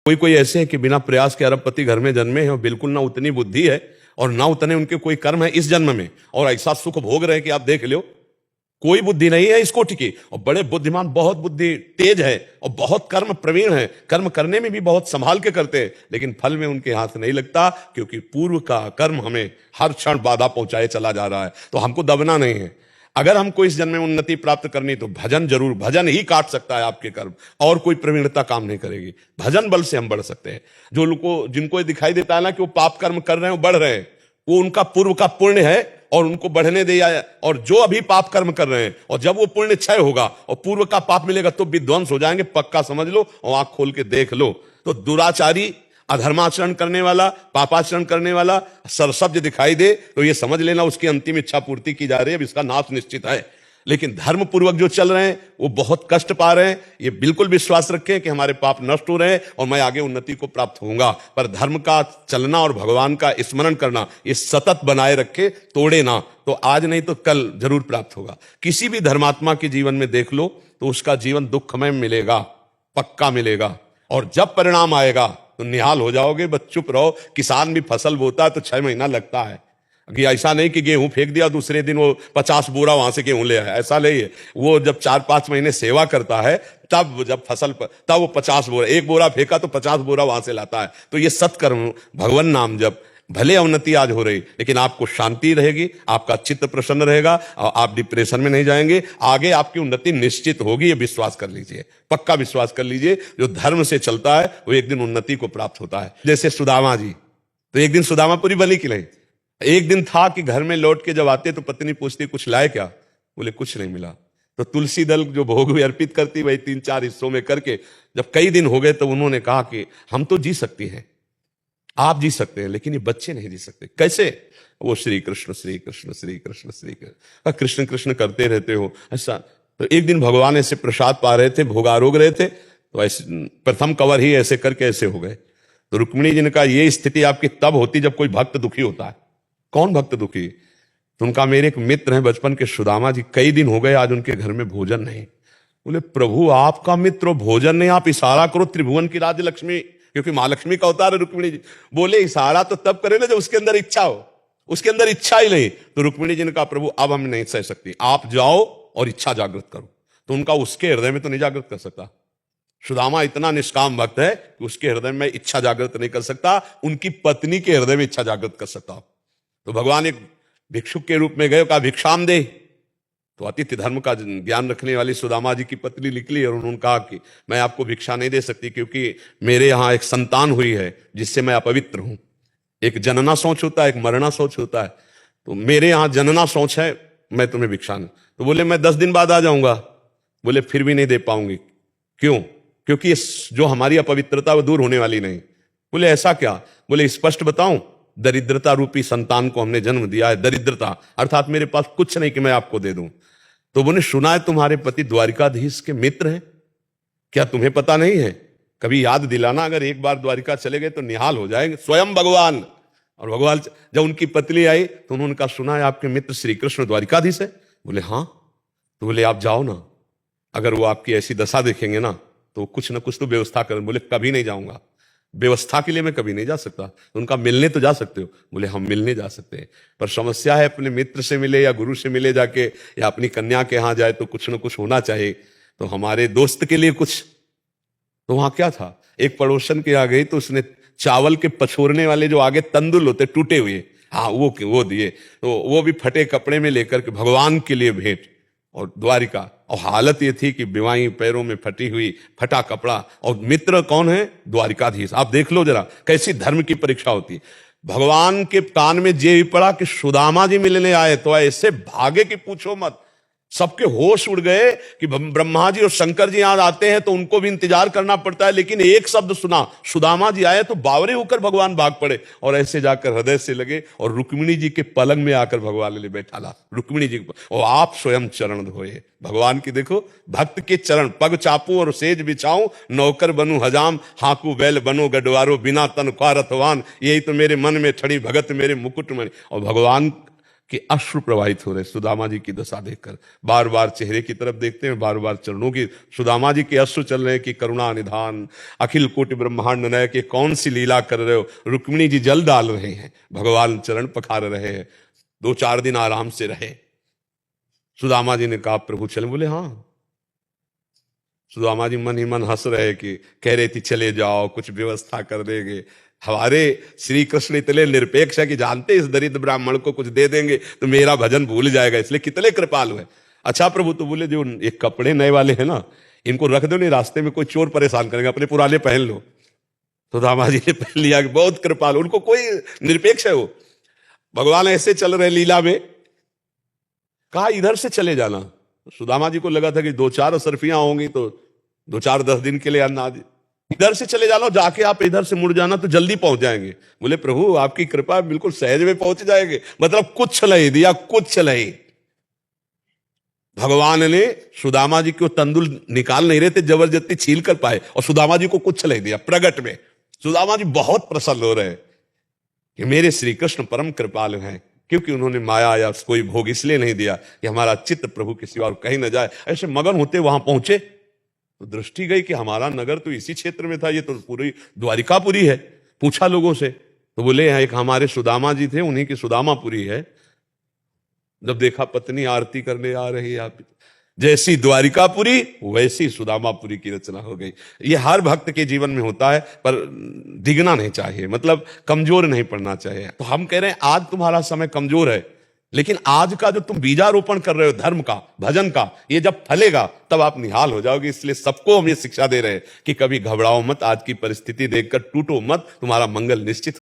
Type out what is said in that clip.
कोई कोई ऐसे हैं कि बिना प्रयास के अरबपति घर में जन्मे हैं और बिल्कुल ना उतनी बुद्धि है और ना उतने उनके कोई कर्म है इस जन्म में, और ऐसा सुख भोग रहे हैं कि आप देख लो कोई बुद्धि नहीं है इसको टिकी, और बड़े बुद्धिमान, बहुत बुद्धि तेज है और बहुत कर्म प्रवीण है, कर्म करने में भी बहुत संभाल के करते हैं, लेकिन फल में उनके हाथ नहीं लगता, क्योंकि पूर्व का कर्म हमें हर क्षण बाधा पहुंचाए चला जा रहा है। तो हमको दबना नहीं है। अगर हमको इस जन्म में उन्नति प्राप्त करनी तो भजन जरूर, भजन ही काट सकता है आपके कर्म, और कोई प्रवीणता काम नहीं करेगी। भजन बल से हम बढ़ सकते हैं। जो लोग को, जिनको दिखाई देता है ना कि वो पाप कर्म कर रहे हैं, वो बढ़ रहे हैं, वो उनका पूर्व का पुण्य है और उनको बढ़ने दिया है। और जो अभी पाप कर्म कर रहे हैं, और जब वो पुण्य क्षय होगा और पूर्व का पाप मिलेगा तो विध्वंस हो जाएंगे, पक्का समझ लो और आंख खोल के देख लो। तो दुराचारी, अधर्माचरण करने वाला, पापाचरण करने वाला सरसब्ज दिखाई दे तो ये समझ लेना उसकी अंतिम इच्छा पूर्ति की जा रही है, अब इसका नाश निश्चित है। लेकिन धर्म पूर्वक जो चल रहे हैं वो बहुत कष्ट पा रहे हैं। ये बिल्कुल विश्वास रखें कि हमारे पाप नष्ट हो रहे हैं और मैं आगे उन्नति को प्राप्त होऊंगा। पर धर्म का चलना और भगवान का स्मरण करना ये सतत बनाए रखे, तोड़े ना, तो आज नहीं तो कल जरूर प्राप्त होगा। किसी भी धर्मात्मा के जीवन में देख लो तो उसका जीवन दुखमय मिलेगा, पक्का मिलेगा, और जब परिणाम आएगा तो निहाल हो जाओगे। बस चुप रहो। किसान भी फसल बोता है तो 6 महीना लगता है। कि ऐसा नहीं कि गेहूं फेंक दिया दूसरे दिन वो 50 बोरा वहां से गेहूं ले आया, ऐसा नहीं है। वो जब 4-5 महीने सेवा करता है तब जब फसल पर, तब वो 50 बोरा, 1 बोरा फेंका तो 50 बोरा वहां से लाता है। तो ये सत्कर्म, भगवान नाम जब, भले उन्नति आज हो रही लेकिन आपको शांति रहेगी, आपका चित्त प्रसन्न रहेगा और आप डिप्रेशन में नहीं जाएंगे। आगे आपकी उन्नति निश्चित होगी, ये विश्वास कर लीजिए, पक्का विश्वास कर लीजिए। जो धर्म से चलता है वो एक दिन उन्नति को प्राप्त होता है। जैसे सुदामा जी, तो एक दिन सुदामापुरी बनी कि नहीं? एक दिन था कि घर में लौट के जब आते तो पत्नी पूछती कुछ लाए क्या? बोले कुछ नहीं मिला। तो तुलसी दल जो भोग हुए अर्पित करती, वही 3-4 हिस्सों में करके जब कई दिन हो गए तो उन्होंने कहा कि हम तो जी सकती हैं, आप जी सकते हैं, लेकिन ये बच्चे नहीं जी सकते। कैसे? वो श्री कृष्ण श्री कृष्ण श्री कृष्ण श्री कृष्ण, कृष्ण कृष्ण करते रहते हो ऐसा। तो एक दिन भगवान ऐसे प्रसाद पा रहे थे, भोगारोग रहे थे, तो ऐसे प्रथम कवर ही ऐसे करके ऐसे हो गए। तो रुक्मिणी जी ने कहा ये स्थिति आपकी तब होती जब कोई भक्त दुखी होता है। कौन भक्त दुखी? तो उनका, मेरे एक मित्र हैं बचपन के सुदामा जी, कई दिन हो गए आज उनके घर में भोजन नहीं। बोले प्रभु आपका मित्र भोजन नहीं, आप इशारा करो त्रिभुवन की राज्य लक्ष्मी, क्योंकि महालक्ष्मी का अवतार है रुक्मिणी जी। बोले इशारा तो तब करे ना जब उसके अंदर इच्छा हो, उसके अंदर इच्छा ही नहीं। तो रुक्मिणी जी ने कहा प्रभु अब हम नहीं सह सकती, आप जाओ और इच्छा जागृत करो। तो उनका उसके हृदय में तो नहीं जागृत कर सकता। सुदामा इतना निष्काम भक्त है कि उसके हृदय में इच्छा जागृत नहीं कर सकता, उनकी पत्नी के हृदय में इच्छा जागृत कर सकता। तो भगवान एक भिक्षुक के रूप में गए, कहा भिक्षाम दे। तो अतिथि धर्म का ज्ञान रखने वाली सुदामा जी की पत्नी निकली और उन्होंने कहा कि मैं आपको भिक्षा नहीं दे सकती, क्योंकि मेरे यहाँ एक संतान हुई है जिससे मैं अपवित्र हूं। एक जनना सोच होता है, एक मरना सोच होता है। तो मेरे यहाँ जनना सोच है, मैं तुम्हें भिक्षा नहीं। तो बोले मैं 10 दिन बाद आ जाऊंगा। बोले फिर भी नहीं दे पाऊंगी। क्यों? क्योंकि जो हमारी अपवित्रता वो दूर होने वाली नहीं। बोले ऐसा क्या? बोले स्पष्ट बताऊं, दरिद्रता रूपी संतान को हमने जन्म दिया है। दरिद्रता अर्थात मेरे पास कुछ नहीं कि मैं आपको दे दूं। तो उन्होंने सुना है तुम्हारे पति द्वारिकाधीश के मित्र हैं, क्या तुम्हें पता नहीं है? कभी याद दिलाना, अगर एक बार द्वारिका चले गए तो निहाल हो जाएंगे स्वयं भगवान। और भगवान जब उनकी पत्नी आई तो उन्होंने कहा सुना है आपके मित्र श्री कृष्ण द्वारिकाधीश है। बोले हाँ। तो बोले आप जाओ ना, अगर वो आपकी ऐसी दशा देखेंगे ना तो कुछ ना कुछ तो व्यवस्था करें। बोले कभी नहीं जाऊंगा, व्यवस्था के लिए मैं कभी नहीं जा सकता। तो उनका मिलने तो जा सकते हो? बोले हम मिलने जा सकते हैं, पर समस्या है अपने मित्र से मिले या गुरु से मिले जाके, या अपनी कन्या के यहाँ जाए तो कुछ ना कुछ होना चाहिए। तो हमारे दोस्त के लिए कुछ, तो वहां क्या था, एक पड़ोसन के यहाँ गई तो उसने चावल के पछोरने वाले जो आगे तंदुल होते टूटे हुए, हाँ वो दिए। तो वो भी फटे कपड़े में लेकर के भगवान के लिए भेंट। और द्वारिका, और हालत ये थी कि बिवाई पैरों में फटी हुई, फटा कपड़ा, और मित्र कौन है? द्वारिकाधीश। आप देख लो जरा कैसी धर्म की परीक्षा होती है। भगवान के कान में जे भी पड़ा कि सुदामा जी मिलने आए तो ऐसे भागे कि पूछो मत। सबके होश उड़ गए कि ब्रह्मा जी और शंकर जी यहां आते हैं तो उनको भी इंतजार करना पड़ता है, लेकिन एक शब्द सुना सुदामा जी आए तो बावरे होकर भगवान भाग पड़े और ऐसे जाकर हृदय से लगे और रुक्मिणी जी के पलंग में आकर भगवान ले बैठा ला रुक्मिणी जी को, और आप स्वयं चरण धोए भगवान की। देखो भक्त के चरण, पग चापू और सेज बिछाऊं, नौकर बनूं हजाम, हाकू बैल बनो गडवारो, बिना तन ख्वारतवान, यही तो मेरे मन में छड़ी भगत मेरे मुकुट मणि। और भगवान कि अश्रु प्रवाहित हो रहे सुदामा जी की दशा देखकर। बार बार चेहरे की तरफ देखते हैं, बार बार चरणों की। सुदामा जी के अश्रु चल रहे हैं कि करुणा निधान अखिल कोटि ब्रह्मांड नय के कौन सी लीला कर रहे हो। रुक्मिणी जी जल डाल रहे हैं, भगवान चरण पखार रहे हैं। 2-4 दिन आराम से रहे। सुदामा जी ने कहा प्रभु चले? बोले हाँ। सुदामा जी मन ही मन हंस रहे कि कह रहे थी चले जाओ, कुछ व्यवस्था कर देंगे। हमारे श्री कृष्ण इतने निरपेक्ष है कि जानते इस दरिद्र ब्राह्मण को कुछ दे देंगे तो मेरा भजन भूल जाएगा, इसलिए कितने कृपालु है। अच्छा प्रभु, तो बोले जो ये कपड़े नए वाले हैं ना, इनको रख दो, नहीं रास्ते में कोई चोर परेशान करेंगे, अपने पुराने पहन लो। तो रामा जी ने पहन लिया कि बहुत कृपालु, उनको कोई निरपेक्ष है वो। भगवान ऐसे चल रहे लीला में, कहा इधर से चले जाना। सुदामा जी को लगा था कि 2-4 असरफियां होंगी तो 2-4-10 दिन के लिए अन्न आदि, इधर से चले जाना, जाके आप इधर से मुड़ जाना तो जल्दी पहुंच जाएंगे। बोले प्रभु आपकी कृपा, बिल्कुल सहज में पहुंच जाएंगे। मतलब कुछ नहीं दिया, कुछ नहीं। भगवान ने सुदामा जी को तंदुल निकाल नहीं रहे थे, जबरदस्ती छील कर पाए, और सुदामा जी को कुछ नहीं दिया प्रगट में। सुदामा जी बहुत प्रसन्न हो रहे हैं कि मेरे श्री कृष्ण परम कृपालु हैं, क्योंकि उन्होंने माया या कोई भोग इसलिए नहीं दिया कि हमारा चित्त प्रभु के सिवा और कहीं न जाए। ऐसे मगन होते वहां पहुंचे तो दृष्टि गई कि हमारा नगर तो इसी क्षेत्र में था, ये तो पूरी द्वारिकापुरी है। पूछा लोगों से तो बोले एक हमारे सुदामा जी थे, उन्हीं की सुदामापुरी है। जब देखा पत्नी आरती करने आ रही है, आप जैसी द्वारिकापुरी वैसी सुदामापुरी की रचना हो गई। ये हर भक्त के जीवन में होता है, पर दिगना नहीं चाहिए, मतलब कमजोर नहीं पड़ना चाहिए। तो हम कह रहे हैं आज तुम्हारा समय कमजोर है, लेकिन आज का जो तुम बीजारोपण कर रहे हो धर्म का, भजन का, ये जब फलेगा तब आप निहाल हो जाओगे। इसलिए सबको हम ये शिक्षा दे रहे हैं कि कभी घबराओ मत, आज की परिस्थिति देखकर टूटो मत, तुम्हारा मंगल निश्चित